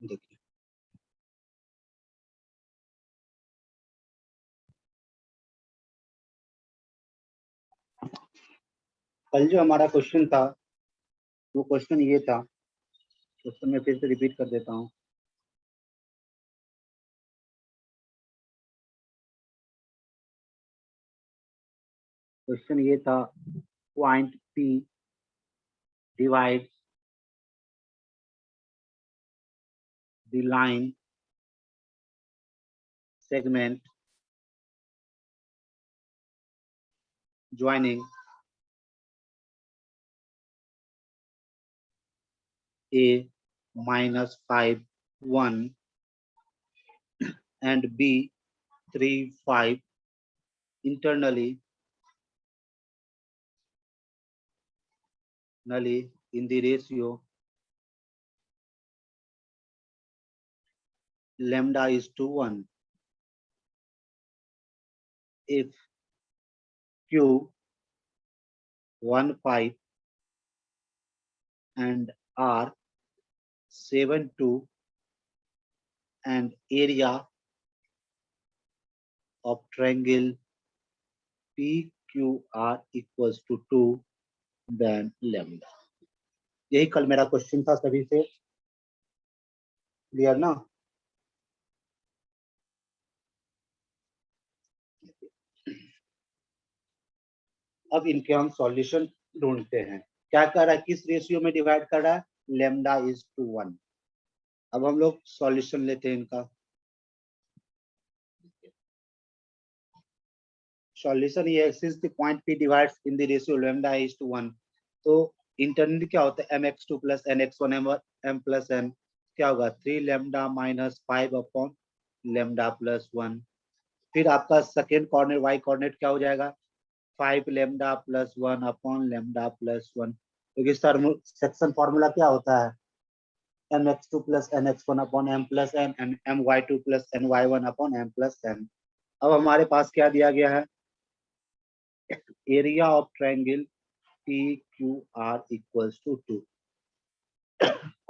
देखिए कल जो हमारा क्वेश्चन था वो क्वेश्चन ये था, क्वेश्चन मैं फिर से रिपीट कर देता हूँ। क्वेश्चन ये था, point P divides the line segment joining A minus 5 1 and B 3 5 internally in the ratio lambda is to 1 if Q 1 5 and R 7 2 and area of triangle PQR equals to 2 then lambda। यही कल मेरा question था, सभी से clear ना। अब इनके हम सॉल्यूशन ढूंढते हैं। क्या कर रहा है, किस रेशियो में डिवाइड कर रहा है, लेमडा इज टू 1। अब हम लोग सॉल्यूशन लेते हैं इनका। सॉल्यूशन ये है, since the point P divides in the ratio lambda is to 1, तो इंटरनली क्या होता है, mx2 plus nx1 m plus n क्या होगा, 3 lambda minus 5 upon lambda plus 1। फिर आपका सेकेंड कोऑर्डिनेट y कोऑर्डिनेट क्या हो जाएगा, 5 lambda plus 1 upon lambda plus 1। क्योंकि सेक्शन फॉर्मूला क्या होता है, mx2 plus nx1 upon m plus n and my2 plus ny1 upon m plus n। अब हमारे पास क्या दिया गया है, area of triangle PQR equals to 2।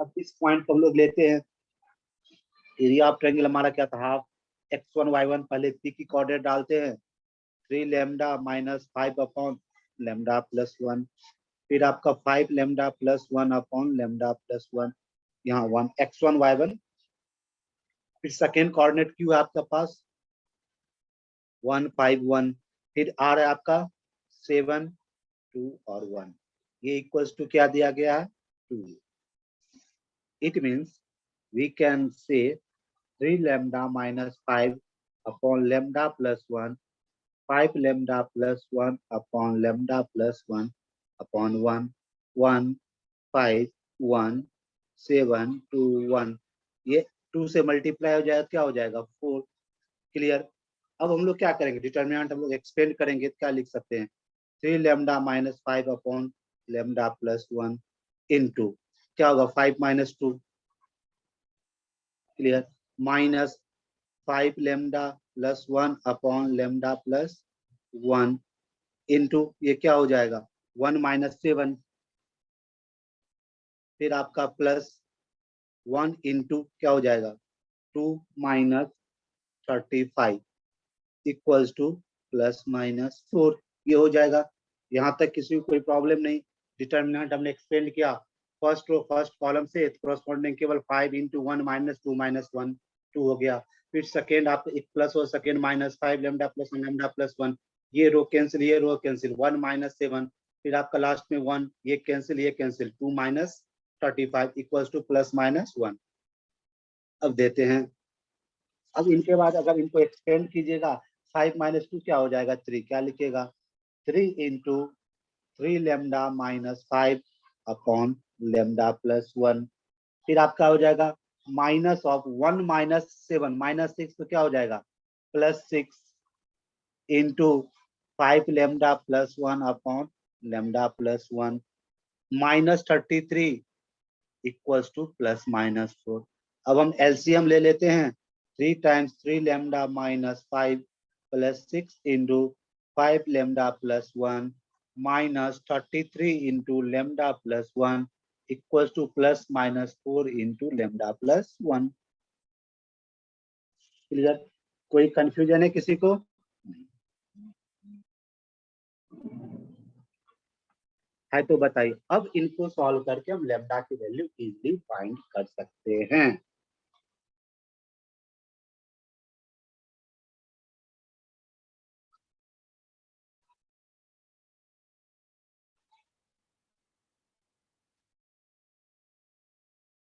अब इस पॉइंट को हम लोग लेते हैं, एरिया ऑफ ट्रायंगल हमारा क्या था, हाफ x1 y1, पहले P की कोऑर्डिनेट डालते हैं, 3 lambda minus 5 upon lambda plus 1। फिर आपका 5 lambda plus 1 upon lambda plus 1, यहाँ 1 x1 y1। फिर सेकेंड कोऑर्डिनेट क्यू है आपके पास 1 5 1, फिर आर है आपका 7 2 और 1, ये इक्वल्स टू क्या दिया गया है, 2। It means we can say 3 lambda minus 5 upon lambda plus 1, 5 lambda plus 1 upon lambda plus 1 upon 1 1 5 1 7 2 1, ये 2 से मल्टीप्लाई हो जाएगा, क्या हो जाएगा 4। क्लियर। अब हम लोग क्या करेंगे, डिटर्मिनेंट हम लोग एक्सपेंड करेंगे, क्या लिख सकते हैं, 3 lambda minus 5 upon lambda plus 1 into क्या होगा, 5 minus 2, clear, minus 5 lambda plus 1 upon lambda plus 1 into ये क्या हो जाएगा 1 माइनस 7, फिर आपका प्लस 1 इंटू क्या हो जाएगा 2 minus 35 equals two plus minus 4, ये हो जाएगा। यहाँ तक किसी को कोई प्रॉब्लम नहीं। डिटर्मिनेंट हमने एक्सपेंड किया, फर्स्ट रो फर्स्ट कॉलम से कोरस्पॉन्डिंग केवल 5 इंटू 1 माइनस 2 माइनस 1 2 हो गया। फिर सेकेंड आप एक प्लस और second minus 5 lambda plus 1 lambda plus 1, ये रो कैंसिल ये रो कैंसिल, 1 माइनस 7, फिर आपका लास्ट में 1, ये cancel 2 minus 35 equals two plus minus 1। अब देते हैं, अब इनके बाद अगर इनको एक्सपेंड कीजिएगा, 5 माइनस 2 क्या हो जाएगा 3, क्या लिखेगा 3 into 3 lambda minus 5 upon lambda plus 1। फिर आपका हो जाएगा माइनस ऑफ 1 माइनस 7 माइनस 6, तो क्या हो जाएगा plus 6 into 5 lambda plus 1 upon lambda plus 1 minus 33 equals two plus minus 4। अब हम एलसीएम ले लेते हैं, 3 times 3 lambda minus 5 plus 6 into 5 lambda plus 1 minus 33 into lambda plus 1 equal two plus minus 4 into lambda plus 1। Clear? कोई confusion है किसी को? है तो बताइए। अब इनको सॉल्व करके हम लेमडा की वैल्यू इजीली फाइंड कर सकते हैं।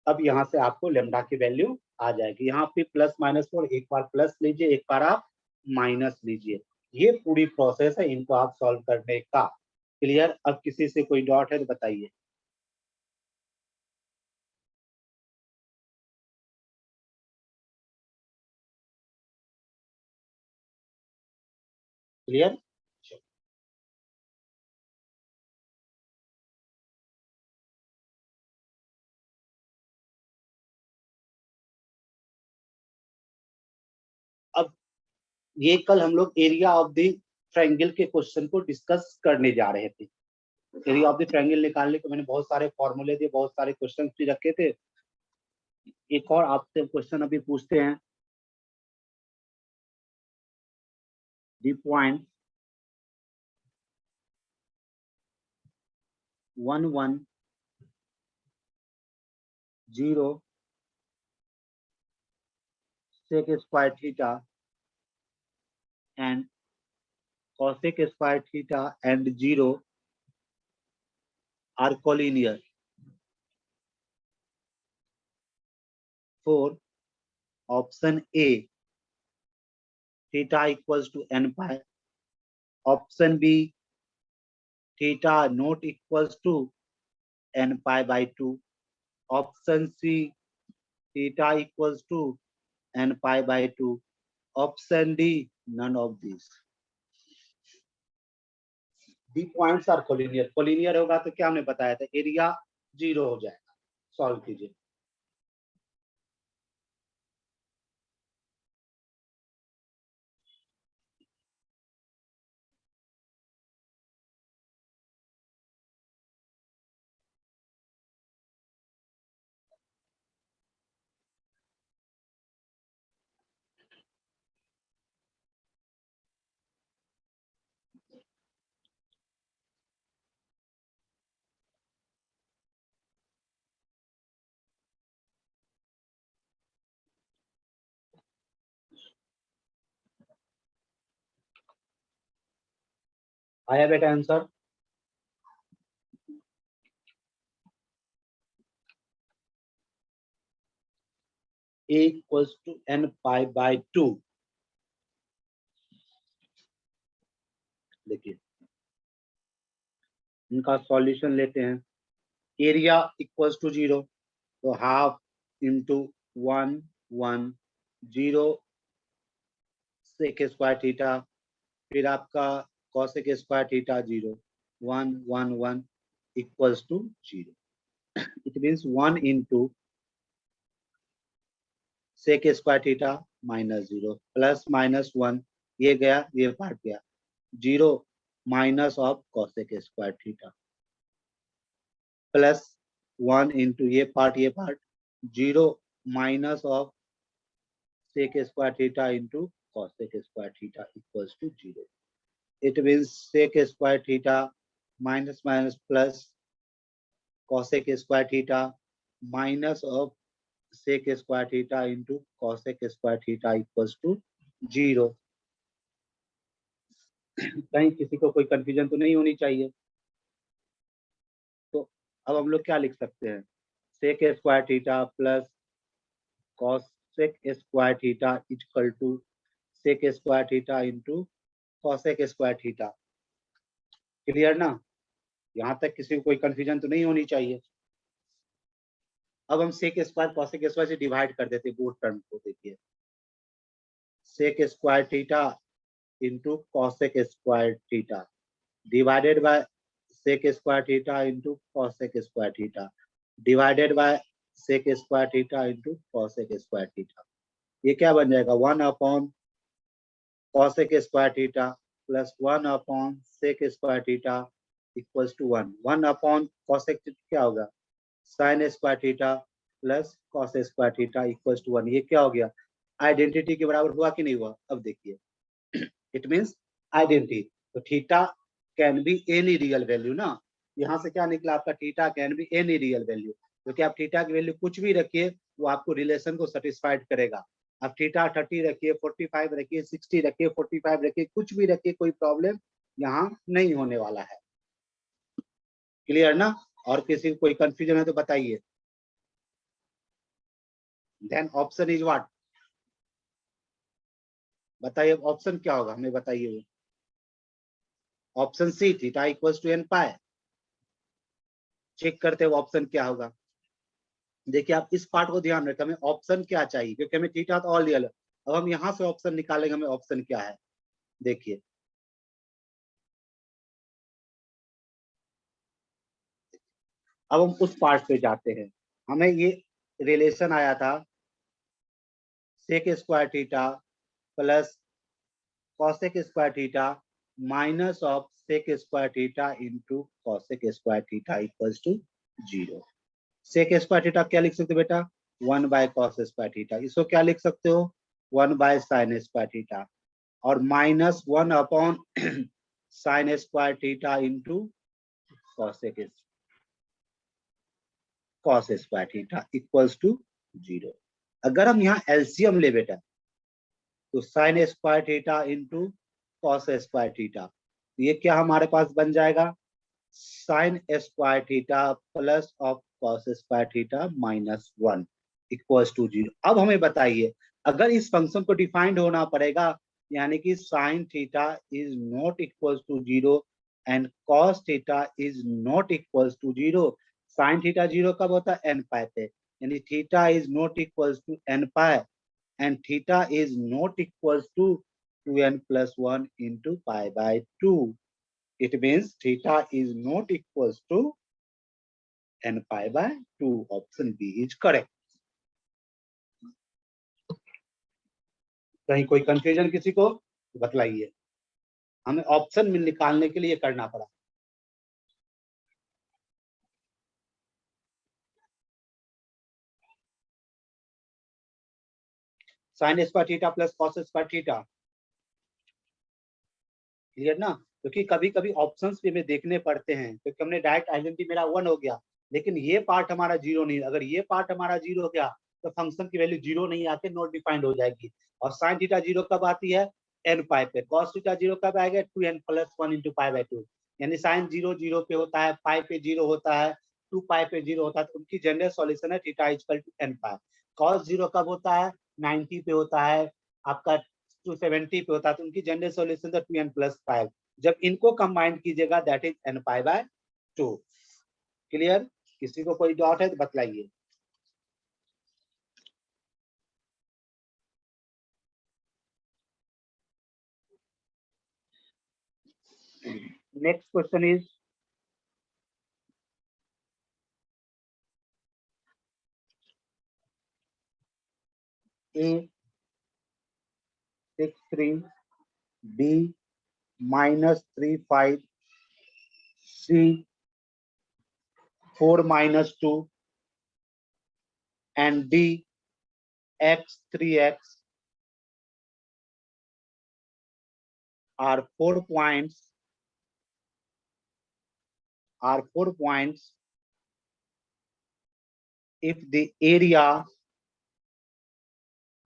अब यहाँ से आपको लेमडा की वैल्यू आ जाएगी। यहाँ पे प्लस माइनस 4, एक बार प्लस लीजिए, एक बार आप माइनस लीजिए। ये पूरी प्रोसेस है इनको आप सॉल्व करने का। क्लियर? अब किसी से कोई डाउट है तो बताइए। क्लियर? अब ये कल हम लोग एरिया ऑफ द ट्रायंगल के क्वेश्चन को डिस्कस करने जा रहे थे। एरिया ऑफ द ट्रायंगल निकालने के मैंने बहुत सारे फॉर्मूले दिए, बहुत सारे क्वेश्चन भी रखे थे। एक और आपसे क्वेश्चन अभी पूछते हैं। The point 1 1 0 sec square theta and cosec square theta and 0 are collinear for option A theta equals to n pi, option B theta not equals to n pi by 2, option C theta equals to n pi by 2, option D none of these. The points are collinear. Collinear होगा तो क्या हमने बताया था, area 0 हो जाएगा। Solve कीजिए। आया बेटा answer? A equals to n pi by 2। देखिए इनका सॉल्यूशन लेते हैं। एरिया इक्वल्स टू 0, तो half into 1 1 0 sec square theta, फिर आपका cosec square theta 0 1 1 1 equals to 0। It means 1 into sec square theta minus 0 plus minus 1, ये गया ये पार्ट गया, 0 minus of cosec square theta plus 1 into ये part 0 minus of sec square theta into cosec square theta equals to 0। It means sec square theta minus minus plus cosec square theta minus of sec square theta into cosec square theta equals to 0। कहीं किसी को कोई confusion तो नहीं होनी चाहिए। तो अब हम लोग क्या लिख सकते हैं, sec square theta plus cosec square theta equal to sec square theta into cosec square theta. Clear ना? यहाँ तक किसी को कोई कंफ्यूजन तो नहीं होनी चाहिए। अब हम सेक स्क्वायर कॉसेक स्क्वायर से डिवाइड कर देते हैं बोथ टर्म को। देखिए sec square theta into cosec square theta divided by sec square theta into cosec square theta divided by sec square theta into cosec square theta. ये क्या बन जाएगा, 1 upon cosec square theta plus 1 upon sec square theta equals to 1। 1 upon cosec क्या होगा, sine square theta plus cos square theta equal to 1। ये क्या हो गया, आइडेंटिटी के बराबर हुआ कि नहीं हुआ? अब देखिए, इट मीन्स आइडेंटिटी। तो theta can be any real value ना, यहाँ से क्या निकला आपका, theta can be any real value, क्योंकि आप थीटा की वैल्यू कुछ भी रखिए वो आपको रिलेशन को सेटिस्फाइड करेगा। आप थीटा 30 रखिए, 45 रखिए, 60 रखिए, 45 रखिए, कुछ भी रखिए, कोई प्रॉब्लम यहाँ नहीं होने वाला है। क्लियर ना? और किसी को कोई कंफ्यूजन है तो बताइए। देन ऑप्शन इज व्हाट, बताइए ऑप्शन क्या होगा, हमें बताइए वो। Option C, theta equals to n pi. Check करते हो ऑप्शन क्या होगा। देखिए आप इस पार्ट को ध्यान रखें, हमें ऑप्शन क्या चाहिए, क्योंकि हमें थीटा तो ऑल रियल है। अब हम यहाँ से ऑप्शन निकालेंगे, हमें ऑप्शन क्या है देखिए। अब हम उस पार्ट पे जाते हैं। हमें ये रिलेशन आया था sec square theta plus cosec square theta minus of sec square theta into cosec square theta equals to 0। Sec square theta क्या लिख सकते हो बेटा, 1 बाय कॉस स्क्वायर थीटा। इसको क्या लिख सकते हो, 1 बाय साइन स्क्वायर थीटा, और minus 1 upon sine square theta into cosec cos square theta equals to 0। अगर हम यहाँ एलसीएम ले बेटा, तो sine square theta into cos square theta, ये क्या हमारे पास बन जाएगा, sine square theta plus of cos square theta minus 1 equals to 0। अब हमें बताइए, अगर इस फंक्शन को डिफाइंड होना पड़ेगा, यानी कि sine theta is not equals to 0 and cos theta is not equals to 0। Sine theta 0 कब होता है, एन पाई पे, यानी theta is not equals to n pi and theta is not equals to 2n plus 1 into pi by 2. It means theta is not equals to n pi by 2. Option B is correct. कहीं कोई confusion किसी को बतलाइए, हमें option में निकालने के लिए करना पड़ा। Sign square theta plus cos square theta, clear ना? क्योंकि कभी कभी ऑप्शंस भी हमें देखने पड़ते हैं, क्योंकि हमने डायरेक्ट आइडेंटिटी मेरा 1 हो गया, लेकिन ये पार्ट हमारा 0 नहीं, अगर ये पार्ट हमारा 0 हो गया तो फंक्शन की वैल्यू 0 नहीं आके नॉट डिफाइंड हो जाएगी। और साइन थीटा 0 कब आती है, एन पाई पे। कॉस थीटा 0 कब आएगा, 2n plus 1 into pi by 2। यानी साइन 0 0 पे होता है, पाई पे 0 होता है, 2 पाई पे 0 होता है, तो उनकी जनरल सॉल्यूशन है theta equal to n pi. Cos 0 कब होता है, 90 पे होता है, आपका 270 पे होता है, तो उनकी जनरल सॉल्यूशन है 2n प्लस 5। जब इनको कंबाइन कीजिएगा that is an pi by 2। Clear? किसी को कोई डाउट है तो बतलाइए। Next question is A63 B minus 35 C 4 minus 2 and D X 3X are 4 points if the area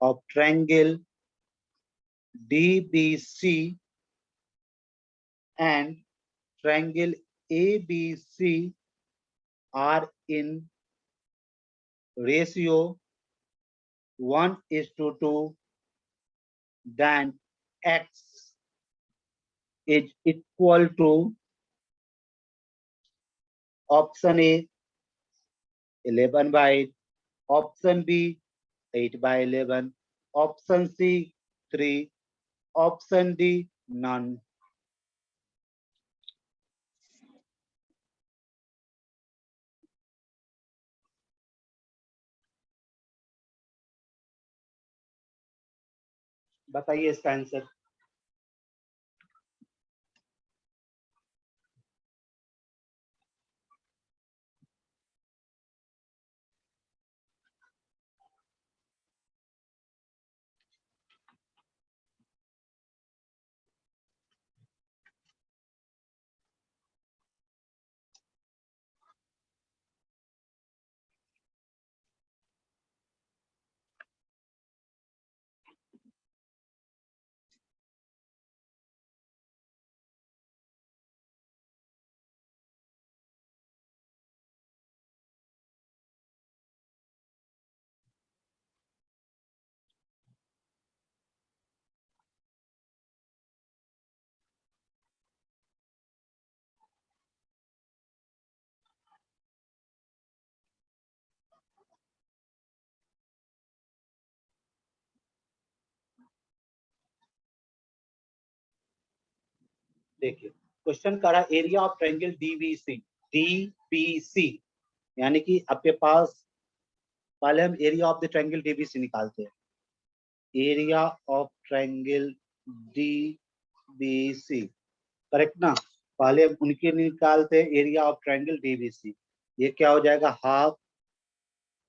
of triangle DBC and triangle ABC are in ratio 1:2, then X is equal to option A 11 by 8, option B 8 by 11, option C 3, option D none. बताइए इसका answer. देखिए question करा area of triangle DBC, DBC यानी कि आपके पास पहले हम area of the triangle DBC निकालते हैं। Area of triangle DBC, correct ना? पहले हम उनके निकालते हैं एरिया ऑफ ट्रायंगल डीबीसी। ये क्या हो जाएगा, हाफ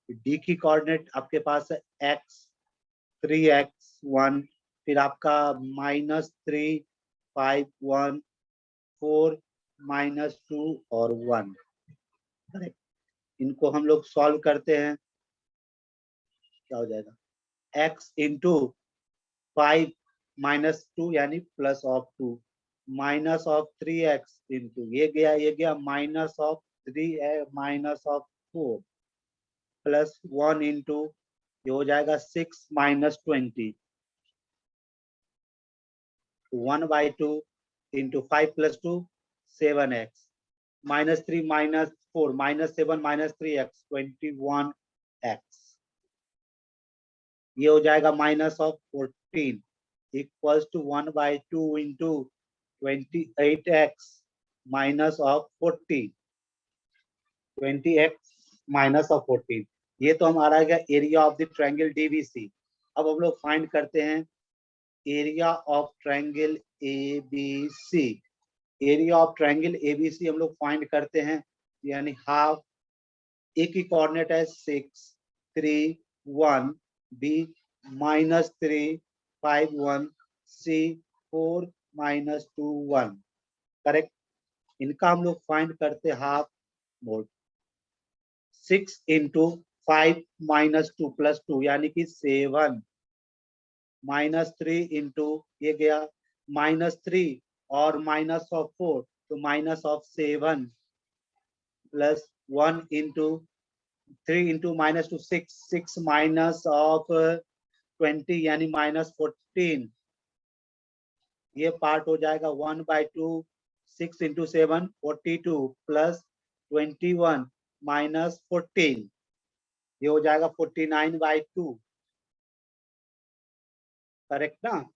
डी की कोऑर्डिनेट आपके पास है एक्स, 3x1, फिर आपका -3, 5, 1, 4, -2 और 1, करेक्ट। इनको हम लोग सॉल्व करते हैं, क्या हो जाएगा, x इंटू 5 -2 यानी +2, -3x इंटू ये गया -3 -4 +1 इंटू ये हो जाएगा 6 -20, 1/2 इंटू 5 + 2 7x, -3 -4 -7 -3x 21x, ये हो जाएगा -14 equals to 1/2 into 28x -14, 20x -14। ये तो हमारा गया area of the triangle DBC. अब हम लोग फाइंड करते हैं area of triangle ABC. Area of triangle ABC हम लोग फाइंड करते हैं, यानी हाफ, ए की कोऑर्डिनेट है 6 3 1, बी -3 5 1, सी 4 -2 1, करेक्ट। इनका हम लोग फाइंड करते हाफ मोड 6 इंटू 5 -2 +2 यानी कि 7, -3 इंटू ये गया -3 और -4 तो -7 +1 इंटू 3 इंटू -2 6, 6 -20 यानी -14, ये पार्ट हो जाएगा 1/2, 6 इंटू 7 42 +21 -14, ये हो जाएगा 49/2, करेक्ट ना?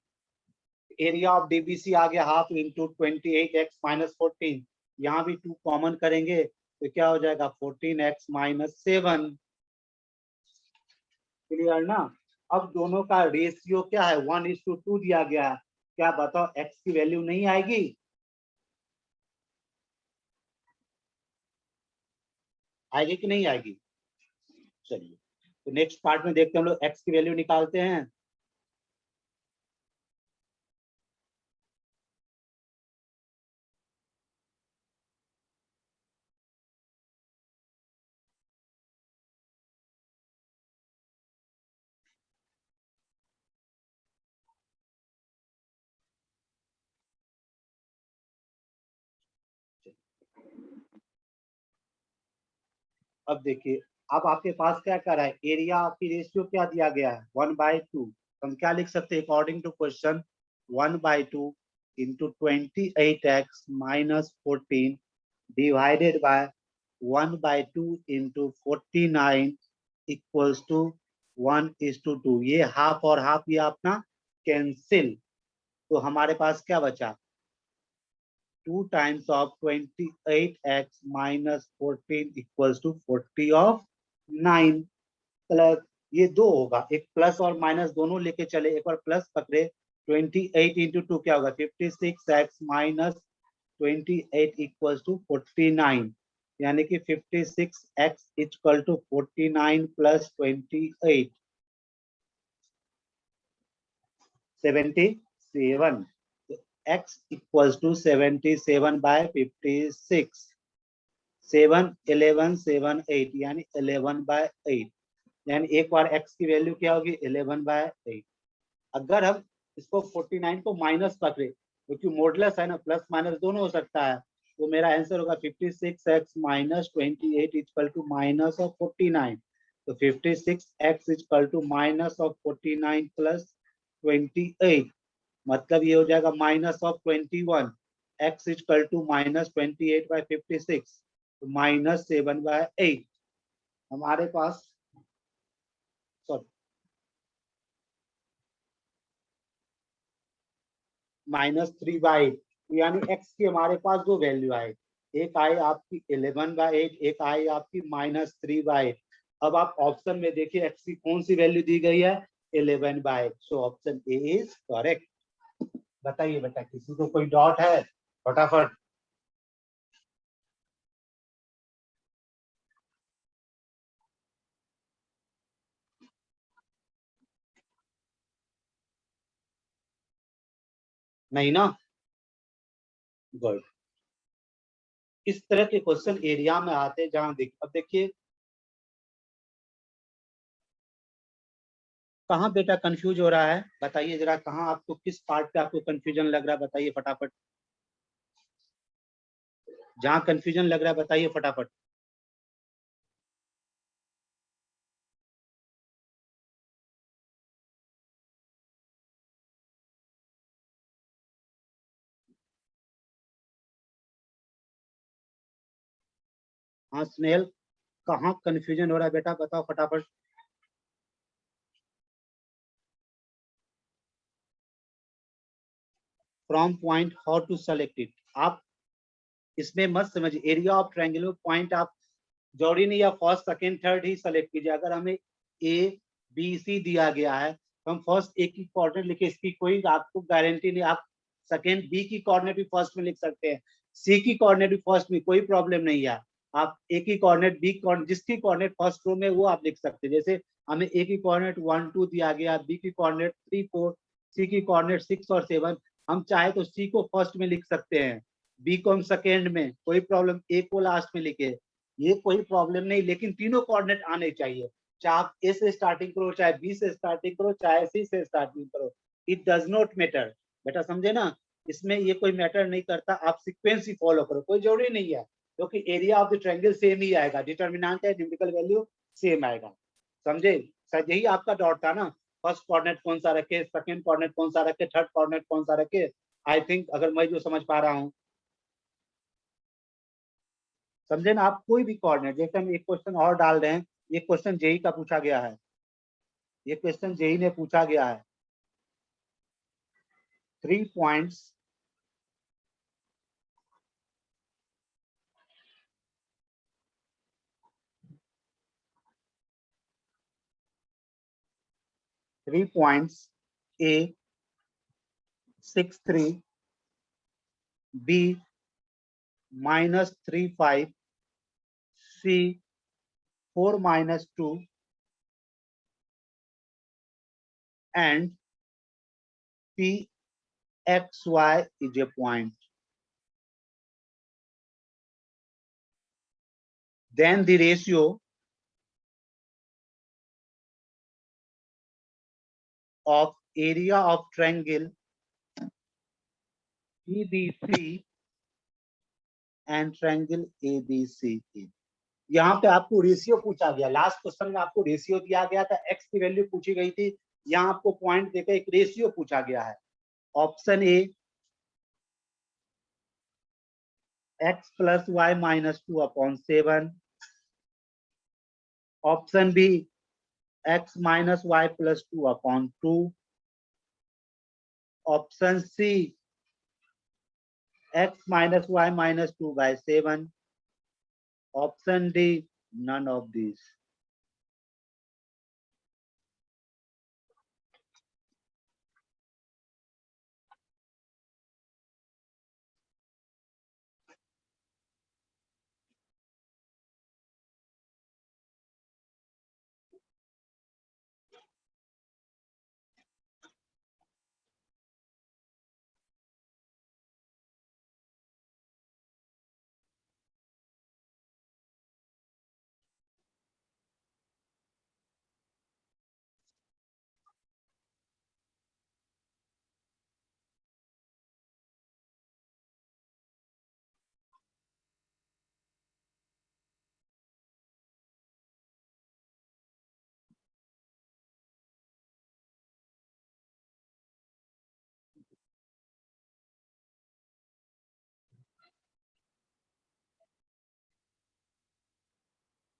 एरिया ऑफ डीबीसी आ गया हाफ इंटू 28x -14, यहाँ भी 2 कॉमन करेंगे तो क्या हो जाएगा 14x -7, क्लियर ना? अब दोनों का रेशियो क्या है, 1:2 दिया गया है। क्या बताओ x की वैल्यू नहीं आएगी? आएगी कि नहीं आएगी? चलिए तो नेक्स्ट पार्ट में देखते हैं हम लोग x की वैल्यू निकालते हैं। अब देखिए, अब आपके पास क्या कर रहा है, एरिया आपकी रेशियो क्या दिया गया है 1/2, हम क्या लिख सकते हैं according to question, 1/2 into 28x -14 divided by 1/2 into 49 equals to 1:2। ये हाफ और हाफ ये अपना कैंसिल, तो हमारे पास क्या बचा, 2 times of 28x -14 equals to 40 of 9 plus ये 2 होगा, एक प्लस और माइनस दोनों लेके चले, एक बार प्लस पकड़े 28 इंटू 2 क्या होगा 56x -28 इक्वल्स टू 49, यानी कि 56x equal to 49 + 28 77, x equals to 77/56, 7 11 7 8 यानी 11/8, यानी एक बार x की वैल्यू क्या होगी 11/8। अगर हम इसको 49 को माइनस पकड़े, क्योंकि मॉडुलस है ना, प्लस माइनस दोनों हो सकता है, तो मेरा आंसर होगा 56x -28 इक्वल टू -49, तो 56x इक्वल टू -49 + 28, मतलब ये हो जाएगा -21, x इक्वल टू -28/56, तो -7/8 हमारे पास, सॉरी -3/8 यानी x की हमारे पास दो वैल्यू आए, एक आई आपकी 11/8, एक आई आपकी -3/8। अब आप ऑप्शन में देखिए x की कौन सी वैल्यू दी गई है, 11/8। So option A is correct. बताइए बेटा, किसी को कोई डाउट है? फटाफट। नहीं ना? गुड। इस तरह के क्वेश्चन एरिया में आते हैं जहां अब देखिए कहाँ बेटा कंफ्यूज हो रहा है, बताइए जरा, कहाँ आपको किस पार्ट पे आपको कंफ्यूजन लग रहा है, बताइए फटाफट। जहाँ कंफ्यूजन लग रहा है बताइए फटाफट। हाँ स्नेहल, कहाँ कंफ्यूजन हो रहा है बेटा, बताओ फटाफट। From point how to select it, आप इसमें मत समझिए, एरिया ऑफ ट्रायंगल में पॉइंट आप जोड़ी नहीं या फर्स्ट सेकंड थर्ड ही सेलेक्ट कीजिए। अगर हमें ए बी सी दिया गया है तो हम फर्स्ट ए की कोऑर्डिनेट लिखे, इसकी कोई आपको गारंटी नहीं, आप सेकंड बी की कोऑर्डिनेट भी फर्स्ट में लिख सकते हैं, सी की कोऑर्डिनेट भी फर्स्ट में, कोई प्रॉब्लम नहीं है। आप ए की कोऑर्डिनेट बी कोऑर्डिनेट, जिसकी कोऑर्डिनेट फर्स्ट रो में वो आप लिख सकते हैं। जैसे हमें ए की कोऑर्डिनेट 1 2 दिया गया, बी की कोऑर्डिनेट 3 4, सी की कोऑर्डिनेट 6 और 7, हम चाहे तो सी को फर्स्ट में लिख सकते हैं, बी को हम सेकेंड में, कोई प्रॉब्लम, ए को लास्ट में लिखे, ये कोई प्रॉब्लम नहीं। लेकिन तीनों कोऑर्डिनेट आने चाहिए, चाहे आप ए से स्टार्टिंग करो, चाहे बी से स्टार्टिंग करो, चाहे सी से स्टार्टिंग करो, इट डज नॉट मैटर। बेटा समझे ना, इसमें ये कोई मैटर नहीं करता, आप सीक्वेंस ही फॉलो करो, कोई जरूरी नहीं है, क्योंकि area of the triangle same ही आएगा, डिटर्मिनेंट है, न्यूमेरिकल वैल्यू सेम आएगा। समझे? शायद यही आपका डाउट था ना, फर्स्ट कोऑर्डिनेट कौन सा रखे, सेकंड कोऑर्डिनेट कौन सा रखे, थर्ड कोऑर्डिनेट कौन सा रखे। आई थिंक अगर मैं जो समझ पा रहा हूँ, समझे ना, आप कोई भी कोऑर्डिनेट, जैसे हम एक क्वेश्चन और डाल रहे हैं, ये क्वेश्चन जेई का पूछा गया है, ये क्वेश्चन जेई ने पूछा गया है, 3 points 3 points A 6 3, B -3 5, C 4 - 2 and p x y is a point, then the ratio of area of triangle PBC and triangle ABC is। यहाँ पे आपको रेशियो पूछा गया, लास्ट क्वेश्चन में आपको रेशियो दिया गया था, एक्स की वैल्यू पूछी गई थी, यहाँ आपको पॉइंट देकर एक रेशियो पूछा गया है। Option A x + y - 2/7, option B x - y + 2/2, option C x - y - 2/7, option D none of this.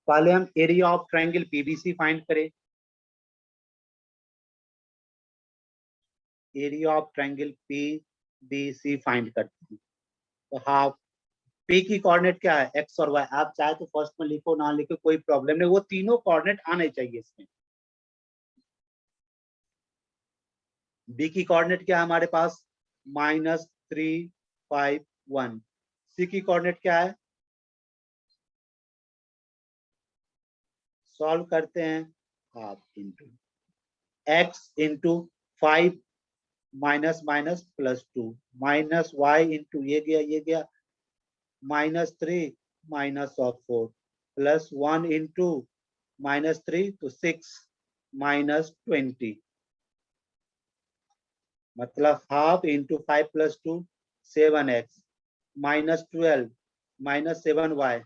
पहले हम area of triangle PBC find करें, area of triangle P B C find करते हैं। तो हाफ पी की coordinate क्या है, x और वाई। आप चाहे तो फर्स्ट में लिखो, ना लिखो, कोई प्रॉब्लम नहीं, वो तीनों कोऑर्डिनेट आने चाहिए इसमें। बी की कोऑर्डिनेट क्या है हमारे पास, -3, 5, 1। सी की कोऑर्डिनेट क्या है, सॉल्व करते हैं, half into x into 5 minus minus +2 minus y into ये गया -3 -4 +1 इंटू -3 तो 6 -20, मतलब हाफ इंटू 5 + 2 7x -12 -7y।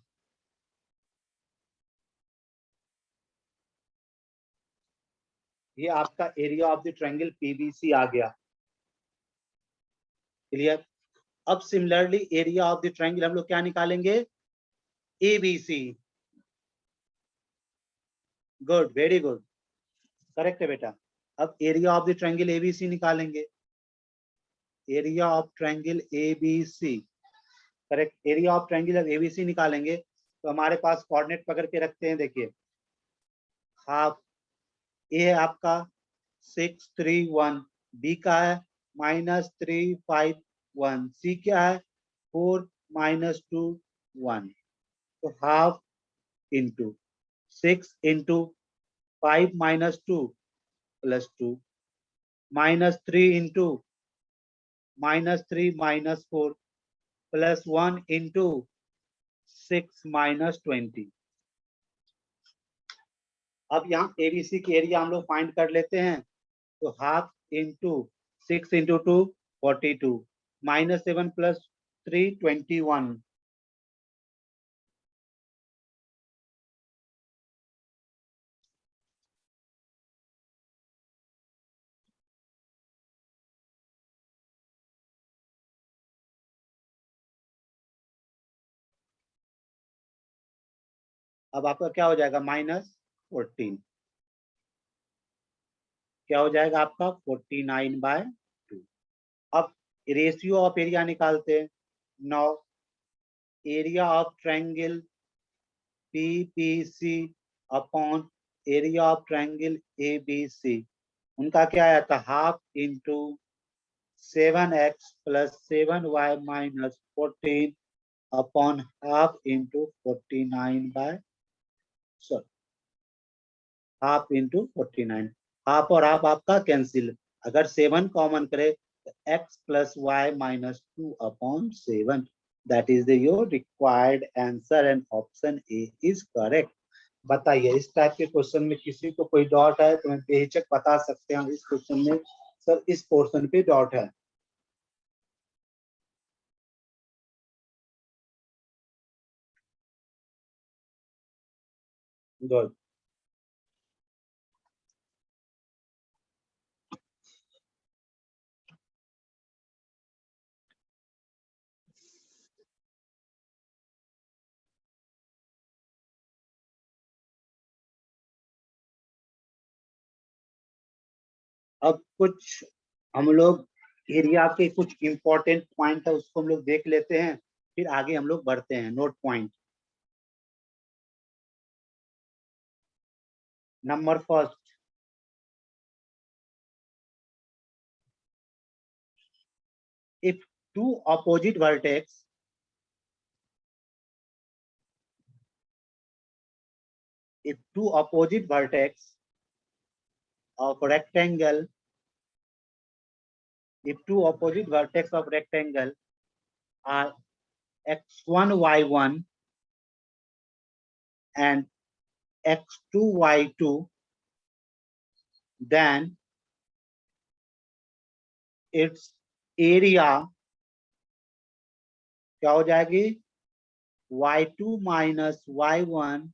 ये आपका area of the triangle PBC आ गया। क्लियर। अब similarly area of the triangle हम लोग क्या निकालेंगे, ABC. Good, very good, correct है बेटा। अब area of the triangle ABC निकालेंगे, area of triangle ABC, correct. Area of triangle अब एबीसी निकालेंगे तो हमारे पास कोऑर्डिनेट पकड़ के रखते हैं, देखिए हाफ ए है आपका 6 3 1, बी का है -3 5 1, सी क्या है 4 -2 1। तो half into 6 into 5 -2 +2 -3 into -3 -4 +1 into 6 -20। अब यहाँ एबीसी की एरिया हम लोग फाइंड कर लेते हैं। तो हाफ इंटू 6 इंटू 2 42 -7 + 3 21। अब आपका क्या हो जाएगा, -14, क्या हो जाएगा आपका 49/2। अब रेशियो ऑफ एरिया निकालते हैं। Now area of triangle PPC upon area of triangle ABC, उनका क्या आया था, half into 7x + 7y -14 upon half into 49, half और हाफ आपका कैंसिल। अगर 7 कॉमन करे तो x + y -2 upon 7। That is your required answer and option A is correct. बताइए इस टाइप के क्वेश्चन में किसी को कोई डाउट है तो मैं बेहिचक बता सकते हैं इस क्वेश्चन में सर इस पोर्शन पे डाउट है। गुड। अब कुछ हम लोग एरिया के कुछ इंपॉर्टेंट पॉइंट है उसको हम लोग देख लेते हैं, फिर आगे हम लोग बढ़ते हैं। Note point number first, if two opposite vertex if two opposite vertex of rectangle if two opposite vertex of rectangle are x1 y1 and x2 y2, then its area क्या हो जाएगी, y2 - y1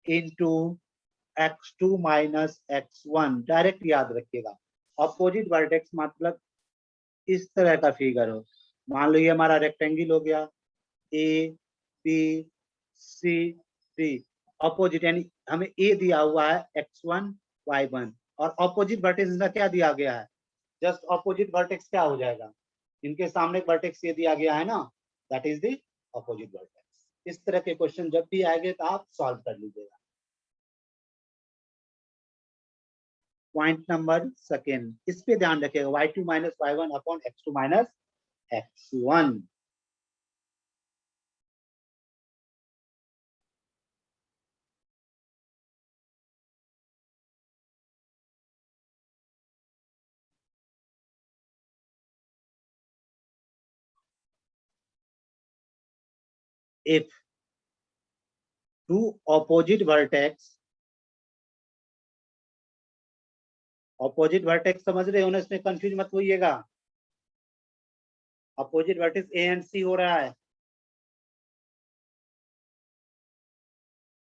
into x2 - x1। Direct याद रखिएगा, opposite vertex मतलब इस तरह का figure हो। मान लो ये हमारा रेक्टेंगल हो गया, A B C D, opposite यानी हमें ए दिया हुआ है x1 y1 और अपोजिट वर्टेक्स का क्या दिया गया है, जस्ट अपोजिट वर्टेक्स क्या हो जाएगा, इनके सामने एक वर्टेक्स ये दिया गया है ना, that is the opposite vertex. इस तरह के क्वेश्चन जब भी आएंगे तो आप सॉल्व कर लीजिएगा। पॉइंट नंबर सेकेंड, इस पे ध्यान रखिएगा, y2 minus y1 upon x2 minus x1। if two opposite vertex, opposite vertex समझ रहे हो ना, इसमें कंफ्यूज मत होइएगा। अपोजिट वर्टेक्स ए एंड सी हो रहा है,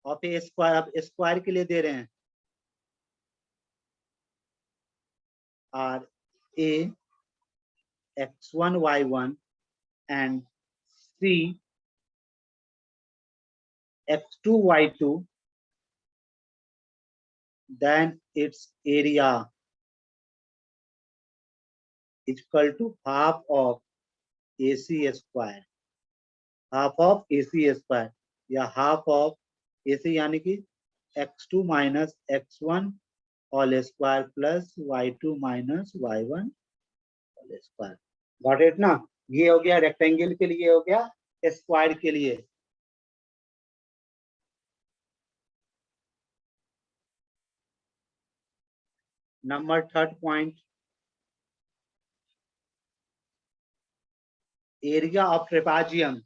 और फिर स्क्वायर, अब स्क्वायर के लिए दे रहे हैं R A x1 y1 and c x2 y2, then its area is equal to half of AC square, half of AC square या half of AC यानी कि x2 minus x1 whole square plus y2 minus y1 whole square. Got it ना? ये हो गया rectangle के लिए, हो गया स्क्वायर के लिए। Number third point, area of trapezium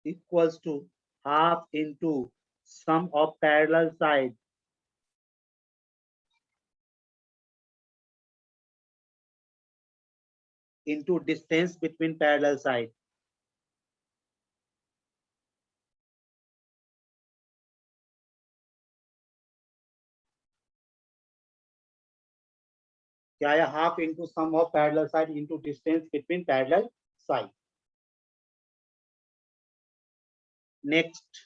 equals to half into sum of parallel side into distance between parallel side। क्या है? Half into sum of parallel side into distance between parallel side. Next,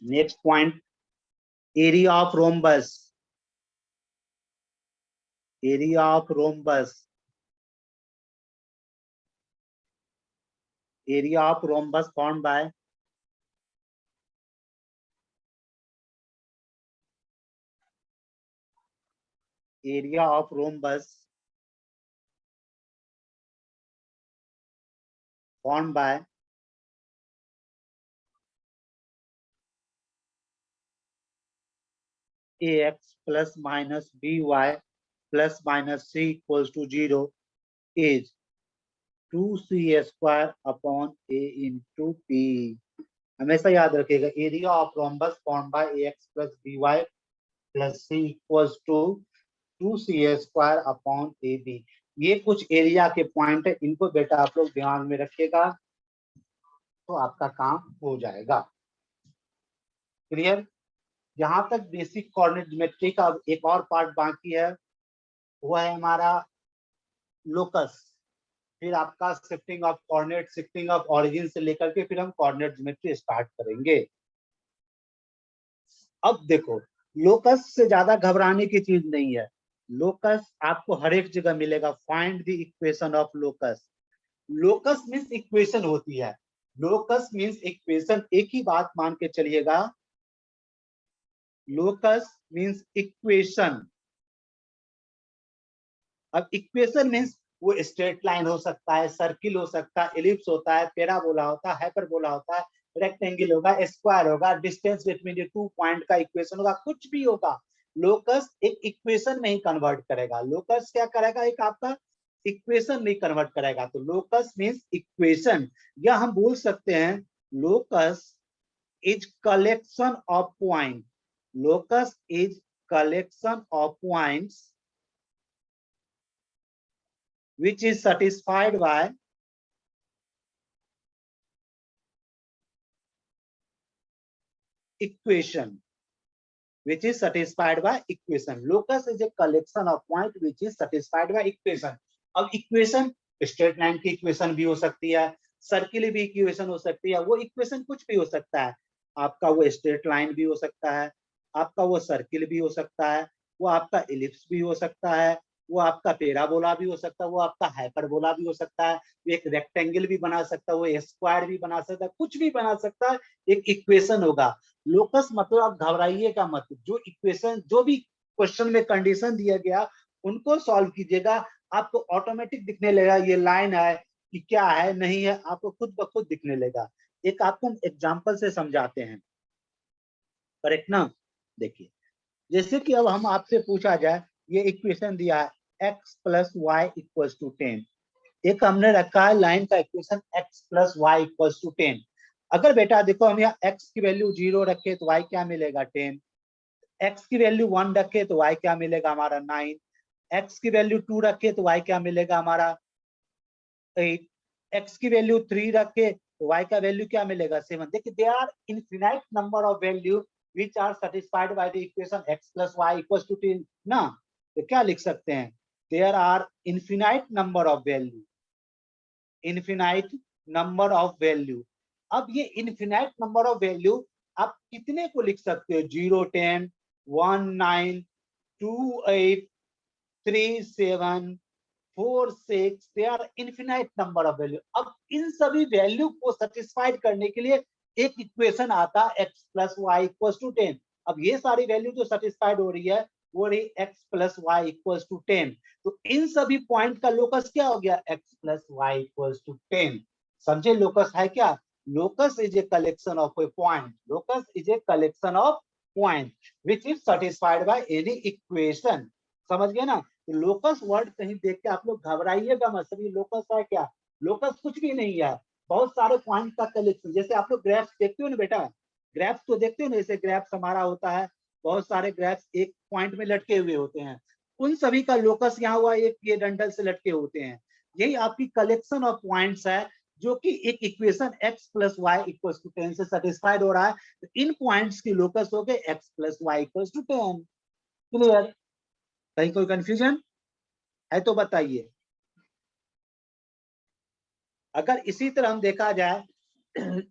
next point, area of rhombus, area of rhombus, area of rhombus form by area of rhombus form by ax plus minus by plus minus c equals to 0 is 2c square upon a into p। हमेशा याद रखिएगा, area of rhombus form by ax plus by plus c equals to 2c square upon A B. ये कुछ area के point है, इनको बेटा आप लोग ध्यान में रखिएगा तो आपका काम हो जाएगा। क्लियर? जहां तक बेसिक कोऑर्डिनेट ज्योमेट्री का एक और पार्ट बाकी है, वो है हमारा लोकस। फिर आपका shifting of coordinate, shifting of origin से लेकर के फिर हम कोऑर्डिनेट ज्योमेट्री स्टार्ट करेंगे। अब देखो, लोकस से ज्यादा घबराने की चीज नहीं है। लोकस आपको हर एक जगह मिलेगा। Find the equation of locus. Locus means equation होती है। Locus means equation. एक ही बात मान के चलिएगा, लोकस मीन्स इक्वेशन। अब इक्वेशन मीन्स वो स्ट्रेट लाइन हो सकता है, सर्किल हो सकता है, एलिप्स होता है, पैराबोला होता है, हाइपरबोला होता है, रेक्टेंगल होगा, स्क्वायर होगा, distance between the two point का इक्वेशन होगा, कुछ भी होगा। लोकस एक इक्वेशन में ही कन्वर्ट करेगा। लोकस क्या करेगा? एक आपका इक्वेशन में कन्वर्ट करेगा। तो लोकस मीन्स इक्वेशन, या हम बोल सकते हैं locus is collection of point. Locus is collection of points which is satisfied by equation, which is satisfied by equation. Locus is a collection of point which is satisfied by equation. अब equation straight line की equation भी हो सकती है, circle भी equation हो सकती है, वो इक्वेशन कुछ भी हो सकता है। आपका वो स्ट्रेट लाइन भी हो सकता है, आपका वो सर्किल भी हो सकता है, वो आपका इलिप्स भी हो सकता है, वो आपका पैराबोला भी हो सकता है, वो आपका हाइपरबोला भी हो सकता है, एक रेक्टेंगल भी बना सकता है, वो स्क्वायर भी बना सकता है, कुछ भी बना सकता है, एक इक्वेशन होगा। लोकस मतलब आप घबराइएगा मत, जो इक्वेशन जो भी क्वेश्चन में कंडीशन दिया गया उनको सॉल्व कीजिएगा, आपको ऑटोमेटिक दिखने लगेगा ये लाइन है कि क्या है नहीं है, आपको खुद ब खुद दिखने लगेगा। एक आपको हम एग्जाम्पल से समझाते हैं, करेक्ट ना। देखिए जैसे कि अब हम आपसे पूछा जाए, ये इक्वेशन दिया है x plus y equals to 10, एक हमने रखा है लाइन का equation x plus y equals to 10। अगर बेटा देखो हम यहाँ x की वैल्यू 0 रखे तो y क्या मिलेगा 10, x की वैल्यू 1 रखे तो y क्या मिलेगा हमारा 9, x की वैल्यू 2 रखे तो y क्या मिलेगा हमारा 8, x की वैल्यू 3 रखे तो y का वैल्यू क्या मिलेगा 7। देखिए they are infinite number of value which are satisfied by the equation x plus y equals to 10 ना। तो क्या लिख सकते हैं, there are infinite number of value, infinite number of value. अब ये इनफिनाइट नंबर ऑफ वैल्यू आप कितने को लिख सकते हो, 0 10 1 9 2 8 3 7 4 6, they are infinite number of value. अब इन सभी वैल्यू को सेटिस्फाइड करने के लिए एक इक्वेशन आता है x plus y equals to 10। अब ये सारी वैल्यू जो सेटिस्फाइड हो रही है वो रही x plus y equals to 10। तो इन सभी पॉइंट का लोकस क्या हो गया, x plus y equals to 10। समझे लोकस है क्या, locus is a collection of a point, locus is a collection of point which is satisfied by any equation. समझ गए ना। तो लोकस वर्ड कहीं देख के आप लोग घबराइएगा मत, सभी लोकस है क्या, लोकस कुछ भी नहीं है, बहुत सारे पॉइंट का कलेक्शन। जैसे आप लोग ग्राफ्स देखते हो ना बेटा, ग्राफ्स तो देखते हो ना, जैसे ग्राफ्स हमारा होता है, बहुत सारे ग्राफ्स एक पॉइंट में लटके हुए होते हैं, उन सभी का लोकस यहाँ हुआ एक ये डंडल से लटके होते हैं। यही आपकी कलेक्शन ऑफ पॉइंट्स है जो कि एक equation x plus y equal to 10 से सेटिस्फाइड हो रहा है। तो इन पॉइंट्स की लोकस हो गए x plus y equal to 10। Clear, कहीं कोई कंफ्यूजन है तो बताइए। अगर इसी तरह हम देखा जाए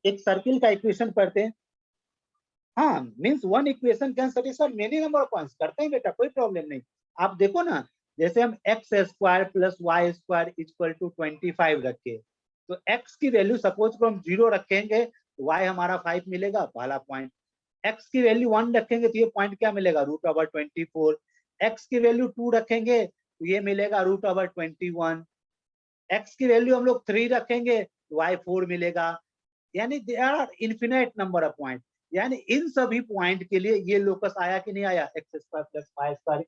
एक सर्किल का इक्वेशन पढ़ते हैं, हाँ means one equation can satisfy many number of points, करते हैं बेटा कोई प्रॉब्लम नहीं। आप देखो ना, जैसे हम x square plus y square equal to 25 रखे, तो x की वैल्यू सपोज को हम 0 रखेंगे तो y हमारा 5 मिलेगा पहला पॉइंट, x की वैल्यू 1 रखेंगे तो ये पॉइंट क्या मिलेगा रूट ओवर 24, x की वैल्यू 2 रखेंगे तो ये मिलेगा रूट ओवर 21, x की वैल्यू हम लोग 3 रखेंगे तो y 4 मिलेगा। यानी there are infinite number of point, यानी इन सभी पॉइंट के लिए ये लोकस आया कि नहीं आया, x square plus y square.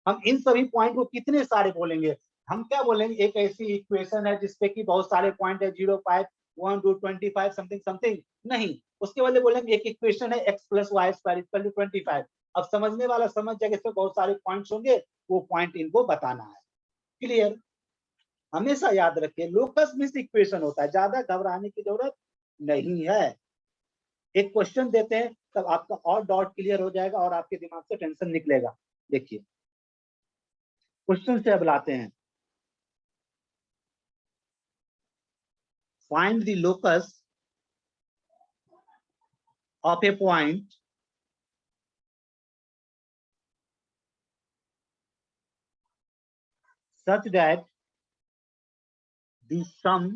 हम इन सभी पॉइंट को कितने सारे बोलेंगे, हम क्या बोलेंगे, एक ऐसी इक्वेशन है जिसपे कि बहुत सारे पॉइंट है 0 5 1 2 25 समथिंग समथिंग, नहीं, उसके बदले बोलेंगे एक इक्वेशन है x plus y square equal to 25। अब समझने वाला समझ जाएगा, इसमें बहुत सारे पॉइंट्स होंगे, वो पॉइंट इनको बताना है। क्लियर, हमेशा याद रखिए लोकस मींस इक्वेशन होता है, ज्यादा घबराने की जरूरत नहीं है। एक क्वेश्चन देते हैं तब आपका और डाउट क्लियर हो जाएगा और आपके दिमाग से टेंशन निकलेगा। देखिए क्वेश्चन से अब लाते हैं, find the locus of a point such that the sum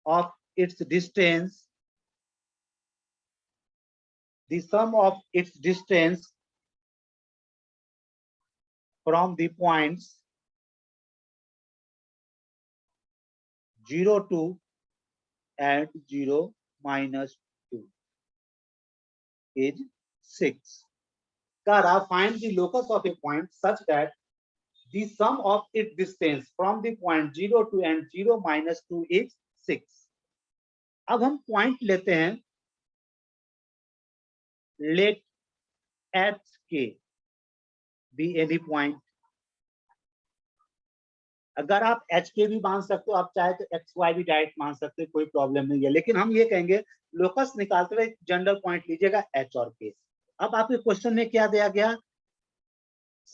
of its distance, the sum of its distance from the points 0 2 and 0 minus 2 is 6. Kara, find the locus of a point such that the sum of its distance from the point 0 2 and 0 minus 2 is 6. अब हम point लेते हैं, let h k be any point। अगर आप H के भी मान सकते हो, आप चाहे तो एक्स वाई भी डायरेक्ट मान सकते हो, कोई प्रॉब्लम नहीं है, लेकिन हम ये कहेंगे लोकस निकालते हुए जनरल पॉइंट लीजिएगा एच और के। अब आपके क्वेश्चन में क्या दिया गया,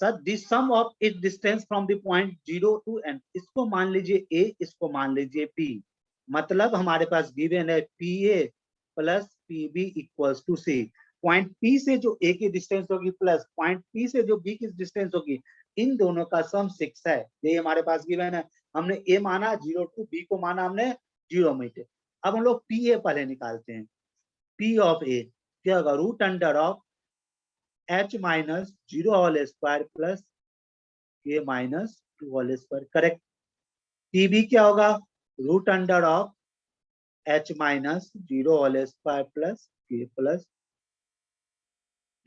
sir this sum of it distance from the point 0 to n, इसको मान लीजिए a, इसको मान लीजिए p, मतलब हमारे पास गिवन है pa plus pb equals to c। Point p से जो a की डिस्टेंस होगी प्लस पॉइंट p से जो b की डिस्टेंस होगी, इन दोनों का सम 6 है, ये हमारे पास गिवन है। हमने a माना 0 to b को माना हमने 0 मीटर। अब हम लोग pa पहले निकालते हैं। p ऑफ a क्या होगा, root under of h minus 0 whole square plus k minus 2 whole square, correct. pb क्या होगा, root under of h minus 0 whole square plus k plus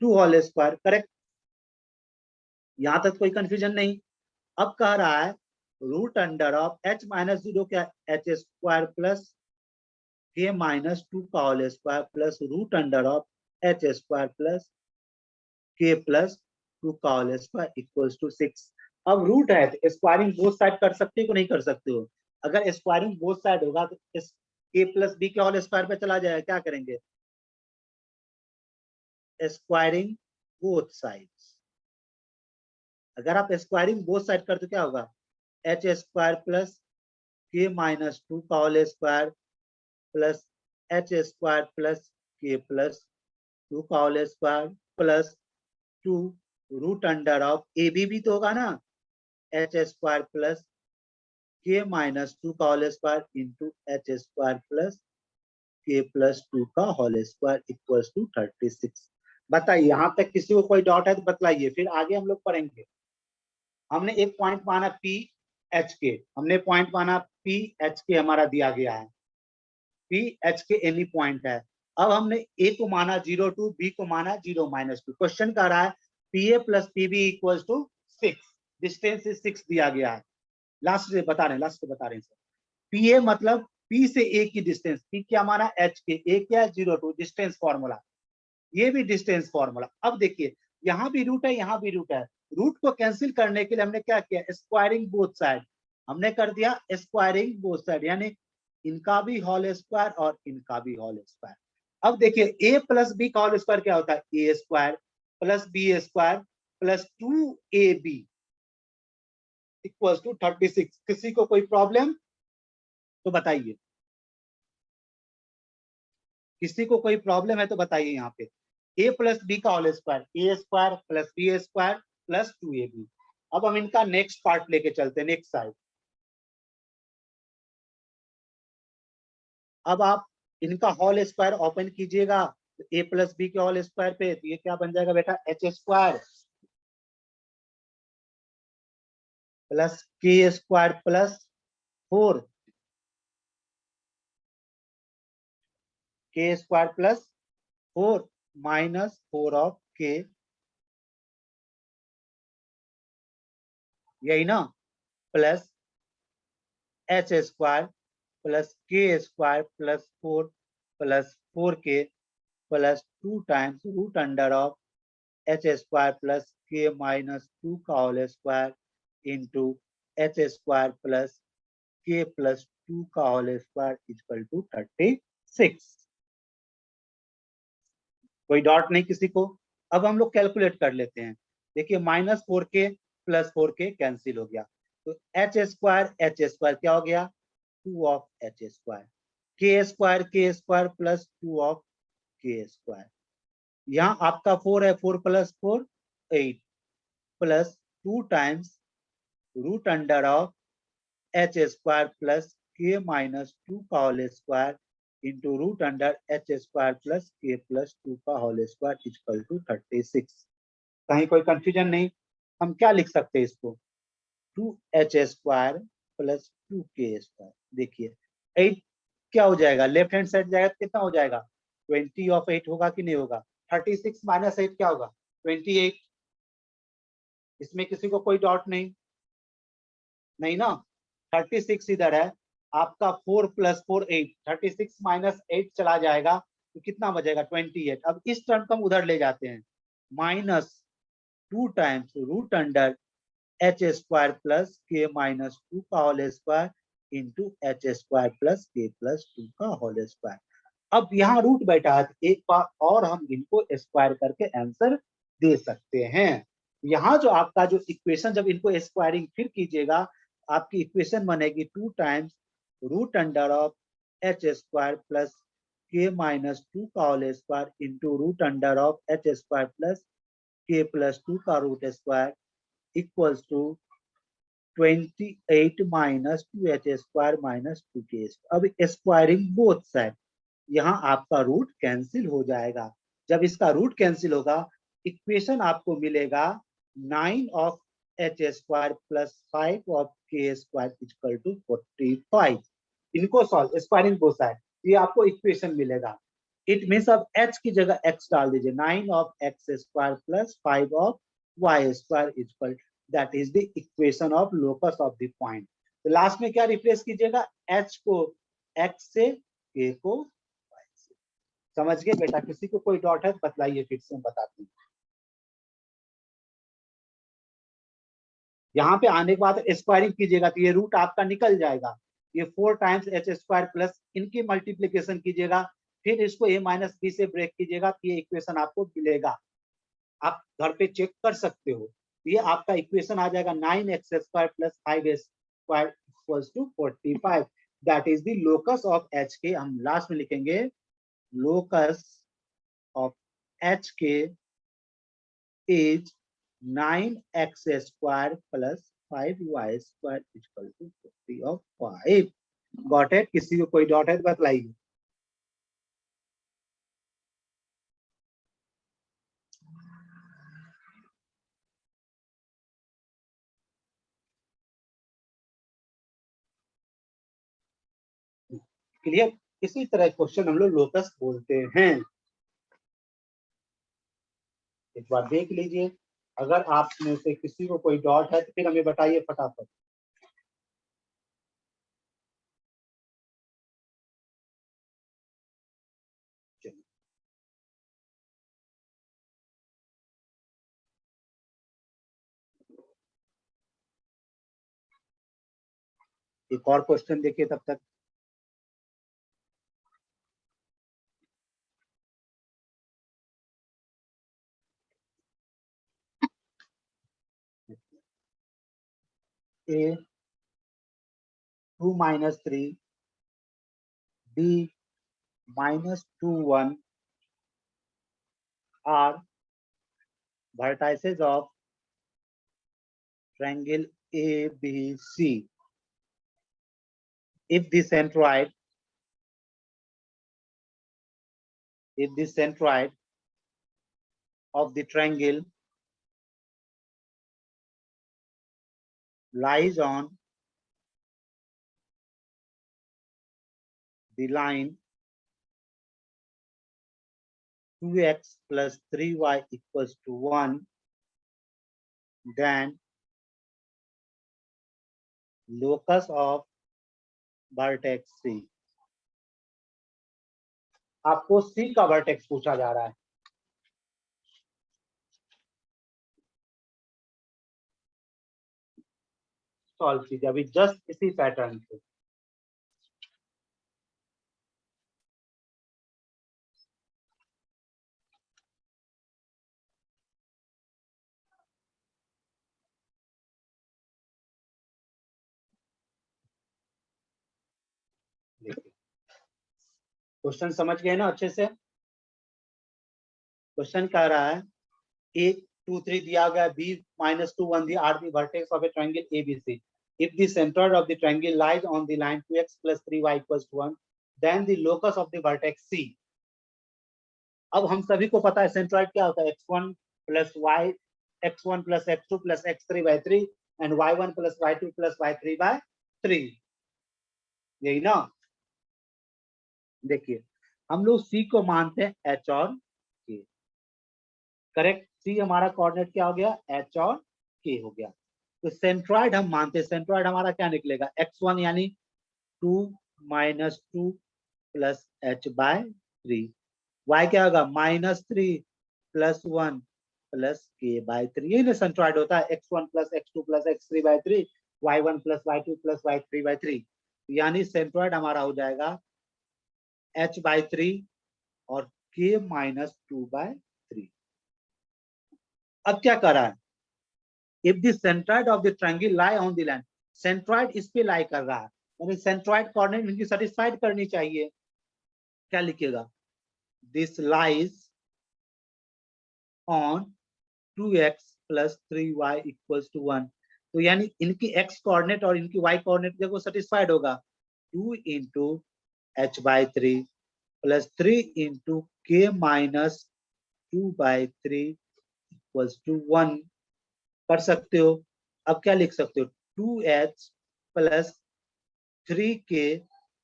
2 whole square, correct. यहां तक कोई कंफ्यूजन नहीं। अब कह रहा है root under of h minus 0 क्या, h square plus k minus 2 का whole square plus root under of h square plus k plus 2 का होल स्क्वायर इक्वल्स टू 6। अब रूट है तो स्क्वायरिंग बोथ साइड कर सकते हो कि नहीं कर सकते हो। अगर स्क्वायरिंग बोथ साइड होगा तो इस k प्लस b के होल स्क्वायर पे चला जाएगा, क्या करेंगे, स्क्वायरिंग बोथ साइड्स। अगर आप स्क्वायरिंग बोथ साइड करते तो क्या होगा, h square plus k minus 2 का whole square plus h square plus k plus 2 का whole square plus 2 root under of A भी तो होगा ना, एच स्क्वायर प्लस के माइनस 2 का whole square into H square plus के प्लस 2 का होल स्क्वायर इक्वल्स टू 36। बताइए यहाँ तक किसी को कोई डाउट है तो बतलाइए, फिर आगे हम लोग पढ़ेंगे। हमने एक पॉइंट माना पी एच के, हमने पॉइंट माना पी एच के, हमारा दिया गया है पी एच के एनी पॉइंट है। अब हमने ए को माना 0 टू, बी को माना 0 माइनस 2। क्वेश्चन कह रहा है P A plus P B equals to 6, distance is 6 दिया गया है। लास्ट से बता रहे हैं, लास्ट से बता रहे हैं सर। पी ए मतलब पी से ए की डिस्टेंस, पी क्या माना एच के, ए क्या है 0 टू, डिस्टेंस फॉर्मूला, ये भी डिस्टेंस फॉर्मूला। अब देखिए यहाँ भी रूट है, यहाँ भी रूट है, रूट को कैंसिल करने के लिए हमने क्या किया, स्क्वायरिंग बोथ साइड, हमने कर दिया स्क्वायरिंग बोथ साइड, यानी इनका भी होल स्क्वायर और इनका भी होल स्क्वायर। अब देखिए ए प्लस बी का होल स्क्वायर क्या होता है, A square plus B square plus 2ab equals to 36। किसी को कोई प्रॉब्लम तो बताइए, किसी को कोई प्रॉब्लम है तो बताइए। यहाँ पे a प्लस बी का whole square, A square plus B square plus 2ab। अब हम इनका नेक्स्ट पार्ट लेके चलते हैं, नेक्स्ट साइड। अब आप इनका होल स्क्वायर ओपन कीजिएगा, ए प्लस बी के होल स्क्वायर पे, तो ये क्या बन जाएगा बेटा, एच स्क्वायर प्लस के स्क्वायर प्लस 4, के square plus 4 minus 4 of k, यही ना, प्लस एच स्क्वायर प्लस के square plus 4 plus 4k plus 2 times root under of h square plus के माइनस 2 का whole square into H square plus के plus 2 का whole square equal to 36। कोई dot नहीं किसी को। अब हम लोग कैलकुलेट कर लेते हैं। देखिए minus 4k plus 4k cancel हो गया, तो एच स्क्वायर क्या हो गया, 2 ऑफ एच स्क्वायर, के square plus 2 of k square. यहाँ आपका 4 है, 4 plus 4 8 plus 2 times root under of h square plus के माइनस 2 का whole square into root under h square plus के प्लस 2 का होल स्क्वायर इक्वल टू 36। कहीं कोई कंफ्यूजन नहीं। हम क्या लिख सकते हैं इसको, 2h square plus 2k square. देखिए 8 क्या हो जाएगा, लेफ्ट हैंड साइड जाएगा तो कितना हो जाएगा, 20 ऑफ 8 होगा कि नहीं होगा, 36 माइनस 8 क्या होगा, 28। इसमें किसी को कोई डाउट नहीं, नहीं ना। 36 इधर है, आपका 4 प्लस 4 8, 36 माइनस 8 चला जाएगा तो कितना बचेगा 28। अब इस टर्म को हम उधर ले जाते हैं, minus 2 times root under h square plus के माइनस 2 का whole square into H square plus के प्लस 2 का होल स्क्वायर। अब यहाँ रूट बैठा है, एक बार और हम इनको स्क्वायर करके आंसर दे सकते हैं। यहाँ जो आपका जो इक्वेशन, जब इनको स्क्वायरिंग फिर कीजिएगा, आपकी इक्वेशन बनेगी 2 times root under of h square plus के माइनस 2 का whole square into root under of h square plus के प्लस 2 का root square equals to 28 minus 2h square minus 2k। अब स्क्वायरिंग बोथ साइड, यहाँ आपका root cancel हो जाएगा। जब इसका रूट कैंसिल होगा, इक्वेशन आपको मिलेगा 9 of h square plus 5 of k square equal to 45। इनको सॉल्व, स्क्वायरिंग बोथ साइड, ये आपको इक्वेशन मिलेगा। इट मीन्स अब h की जगह x डाल दीजिए, 9 of x square plus 5 of y square equal, that is the equation of locus of the point. तो लास्ट में क्या रिप्लेस कीजिएगा, h को x से, k को y से। समझ गए बेटा? किसी को कोई डाउट है तो बतलाइए, फिर से बताते हैं। यहाँ पे आने के बाद स्क्वायरिंग कीजिएगा तो ये रूट आपका निकल जाएगा। ये 4 टाइम्स एच स्क्वायर प्लस इनकी मल्टीप्लीकेशन कीजिएगा, फिर इसको a माइनस बी से ब्रेक कीजिएगा, तो ये इक्वेशन आपको मिलेगा। आप घर पे चेक कर सकते हो। ये आपका इक्वेशन आ जाएगा 9x square plus 5 square equals to 45। That is the locus of h k. हम लास्ट में लिखेंगे locus of h k is 9x square plus 5y square equal to 45। Got it? किसी को कोई डाउट है तो बतलाइए। क्लियर? इसी तरह क्वेश्चन हम लोग लोकस बोलते हैं। एक बार देख लीजिए, अगर आप में से किसी को कोई डाउट है तो फिर हमें बताइए फटाफट। एक और क्वेश्चन देखिए तब तक। A 2 minus 3 B minus 2 1 are vertices of triangle ABC. If the centroid of the triangle lies on the line 2x plus 3y equals to 1, then locus of vertex C. आपको C का vertex पूछा जा रहा है। Solve कीजिए अभी just इसी pattern से। देखिए क्वेश्चन समझ गए ना अच्छे से? क्वेश्चन कह रहा है A 2 3 दिया गया, B minus 2 1 दिया, are the vertex of a triangle ABC. If the center of the triangle lies on the line 2x plus 3y equals to 1, then the locus of the vertex C. अब हम सभी को पता है centroid क्या होता है, x1 plus y, x1 plus x2 plus x3 by 3 and y1 plus y2 plus y3 by 3, यही ना? देखिए हम लोग C को मानते हैं h और k, करेक्ट? C हमारा कोऑर्डिनेट क्या हो गया, h और k हो गया। तो सेंट्रॉइड हम मानते हैं, सेंट्रॉइड हमारा क्या निकलेगा, x1 यानी 2 minus 2 plus h by 3, y क्या होगा minus 3 plus 1 plus k by 3, यही ना सेंट्रॉइड होता है, x1 plus x2 plus x3 by 3, y1 plus y2 plus y3 by 3, यानी सेंट्रॉइड हमारा हो जाएगा h बाय 3 और k माइनस 2 बाय 3। अब क्या कर रहा है, if the centroid of the triangle lie on the line, centroid इस पे लाई कर रहा है, यानी सेंट्रॉइड कोऑर्डिनेट इनकी सेटिस्फाइड करनी चाहिए। क्या लिखेगा? This lies on 2x plus 3y equals to 1। तो यानी इनकी x कोऑर्डिनेट और इनकी y कोऑर्डिनेट देखो सेटिस्फाइड होगा। 2 into h by 3 plus 3 into k minus 2 by 3 equals to 1 कर सकते हो। अब क्या लिख सकते हो? 2h plus 3k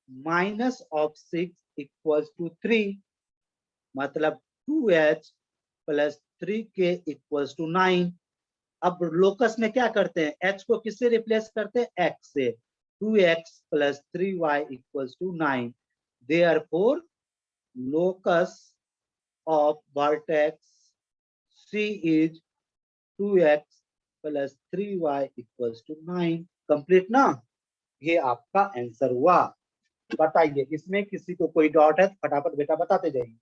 minus of 6 equals to 3, मतलब 2h plus 3k equals to 9। अब लोकस में क्या करते हैं? h को किससे रिप्लेस करते हैं? x से। 2x plus 3y equals to 9। Therefore locus of vertex C is 2x plus 3y equals to 9। Complete ना? ये आपका आंसर हुआ। बताइए इसमें किसी को कोई डाउट है? फटाफट बेटा बताते जाइए।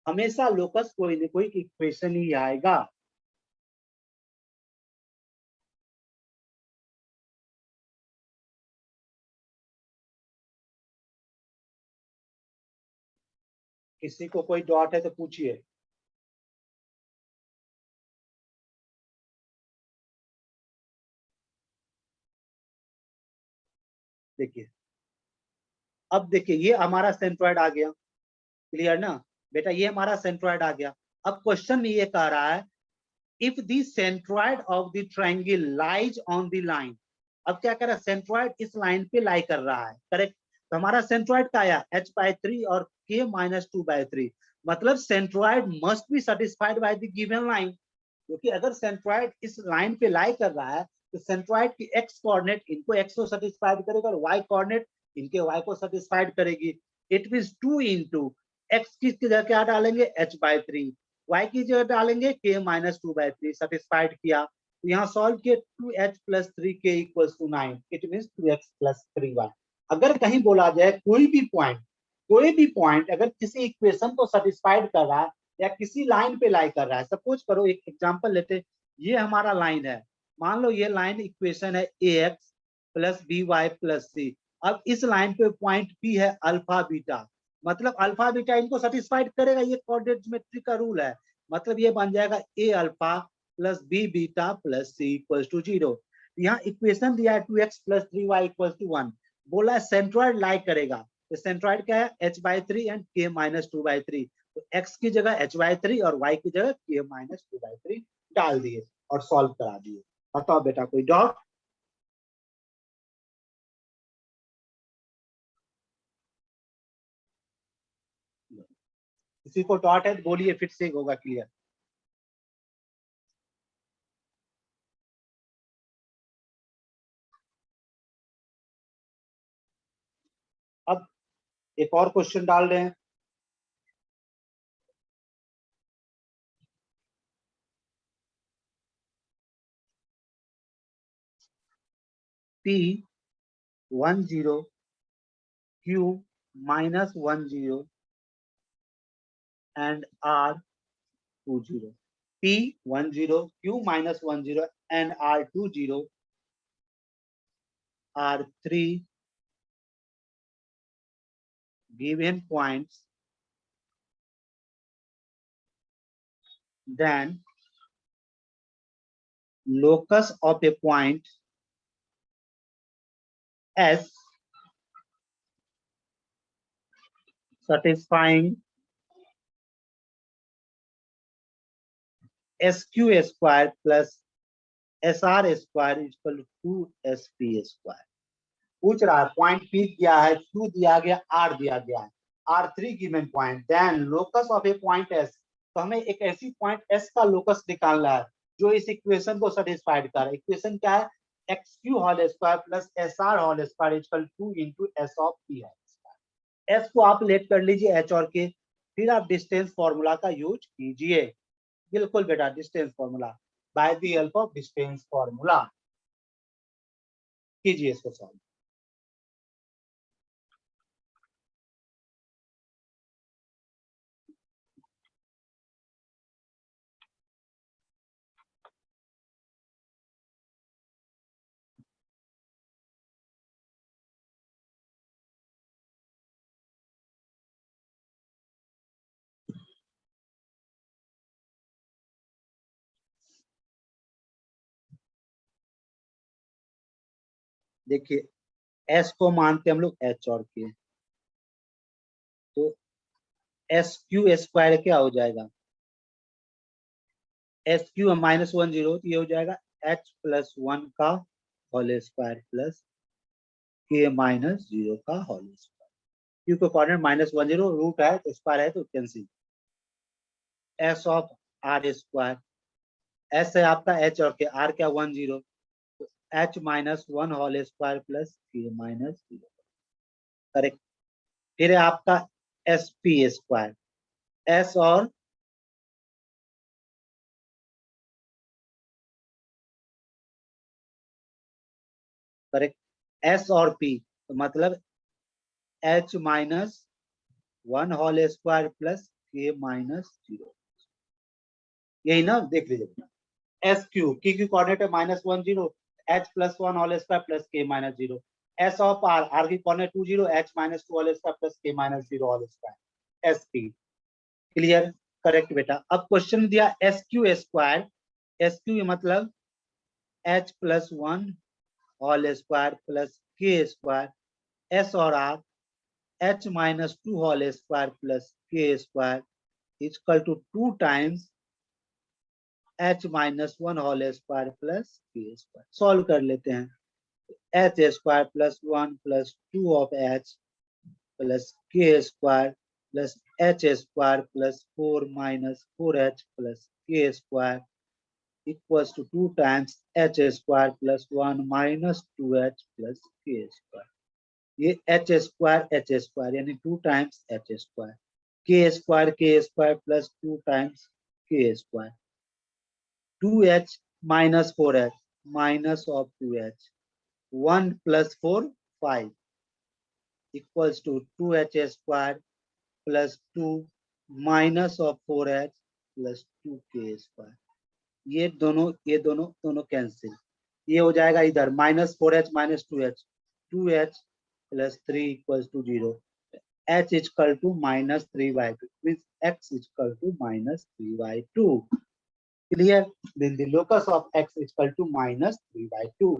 हमेशा लोकस कोई न कोई इक्वेशन ही आएगा। किसी को कोई डाउट है तो पूछिए। देखिए, अब देखिए ये हमारा सेंट्रॉइड आ गया। क्लियर ना बेटा? ये हमारा सेंट्रॉइड आ गया। अब क्वेश्चन में ये कह रहा है if the centroid of the triangle lies on the line. अब क्या कर रहा है? सेंट्रॉइड इस लाइन पे लाई कर रहा है। करेक्ट? तो हमारा सेंट्रॉइड का आया h बाई 3 और k माइनस 2 बाई 3। मतलब centroid must be satisfied by the given line. क्योंकि अगर सेंट्रॉइड इस लाइन पे लाई कर रहा है तो सेंट्रॉइड की x कोऑर्डिनेट इनको x को सेटिस्फाइड करेगा और y कोऑर्डिनेट इनके y को सेटिस्फाइड करेगी। इट मींस 2 इंटू x की जगह क्या डालेंगे? h बाई 3, y की जगह डालेंगे k माइनस 2 बाई 3। सेटिस्फाइड किया तो यहाँ सॉल्व किए 2h plus 3k equals to 9। It means 2x plus 3y। अगर कहीं बोला जाए कोई भी पॉइंट अगर किसी इक्वेशन को सेटिस्फाइड कर रहा है या किसी लाइन पे लाई कर रहा है, सपोज करो एक एग्जांपल लेते, ये हमारा लाइन है, मान लो ये लाइन इक्वेशन है ax plus B Y plus C. अब इस लाइन पे पॉइंट पी है अल्फा बीटा, मतलब अल्फा बीटा इनको सेटिस्फाइड करेगा। ये कोऑर्डिनेट ज्योमेट्री का रूल है। मतलब ये बन जाएगा a alpha plus B beta plus C equals to 0। यहाँ इक्वेशन दिया है 2x plus 3y equals to 1। बोला है सेंट्रॉइड लाई करेगा, तो सेंट्रॉइड क्या है? h by 3 and k minus 2 by 3। तो x की जगह h बाई 3 और y की जगह k माइनस 2 बाई 3 डाल दिए और सॉल्व करा दिए। बताओ बेटा कोई डाउट? किसी को डाउट है तो बोलिए, फिर से होगा क्लियर। अब एक और क्वेश्चन डाल रहे हैं। P 10 Q minus 10 and R 20. P 10 Q minus 10 and R 20 are three given points. Then locus of a point S satisfying SQ square plus SR square is equal to 2SP square. पूछ रहा है point P दिया है, Q दिया गया, R दिया गया है, R3 given point. Then locus of a point S, तो हमें एक ऐसी पॉइंट S का लोकस निकालना है जो इस इक्वेशन को सेटिस्फाइड कर रहा है। इक्वेशन क्या है? XQ whole square plus SR whole square equal 2 into S of P है। S को आप लेट कर लीजिए H और K, फिर आप डिस्टेंस फॉर्मूला का यूज कीजिए। बिल्कुल बेटा, distance formula by the help of distance formula कीजिए इसको सॉल्व। देखिए एस को मानते हम लोग एच और के, तो एस क्यू स्क्वायर क्या हो जाएगा, एस क्यू -1 0, तो ये हो जाएगा एच प्लस 1 का होल स्क्वायर प्लस के माइनस 0 का होल स्क्वायर। क्यू को कोऑर्डिनेट -1 0, रूट है तो स्क्वायर है तो cancel. S of R square, S है आपका एच और के, आर क्या 1 0, तो एच -1 होल स्क्वायर प्लस के माइनस 0। करेक्ट। फिर है आपका एस पी स्क्वायर, एस और करेक्ट, एस और पी, तो मतलब एच -1 होल स्क्वायर प्लस के माइनस 0। यही ना, देख लीजिए एस क्यू, की कोऑर्डिनेट है -1 0, H plus 1 whole square plus के minus 0। S of R, R की coordinate 2 0, H -2 whole square plus के minus 0 whole square, S P. Clear. Correct बेटा। अब क्वेश्चन दिया S Q square, S Q मतलब H plus 1 whole square plus के square, S और R H -2 whole square plus के square equal to 2 times H -1 whole square plus के square. Solve कर लेते हैं। H square plus 1 plus 2 of H plus के square plus H square plus 4 minus 4h plus के square equals to 2 times H square plus 1 minus 2h plus के square. ये H square यानी 2 times H square, के square plus 2 times K square, 2h minus 4h minus of 2h, 1 plus 4 5 equals to 2h square plus 2 minus of 4h plus 2k square। ये दोनों cancel, ये हो जाएगा इधर -4h minus 2h, 2h plus 3 equals to 0, h is equal to -3/2 means x is equal to -3/2। Clear. Then the locus of x is equal to -3/2,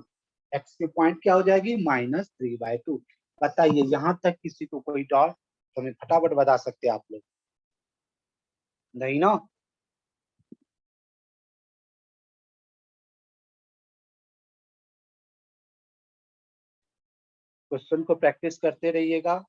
x की point क्या हो जाएगी -3/2। बताइए यहां तक किसी को कोई डाउट तो हमें फटाफट बता सकते हैं आप लोग, नहीं ना। क्वेश्चन को प्रैक्टिस करते रहिएगा।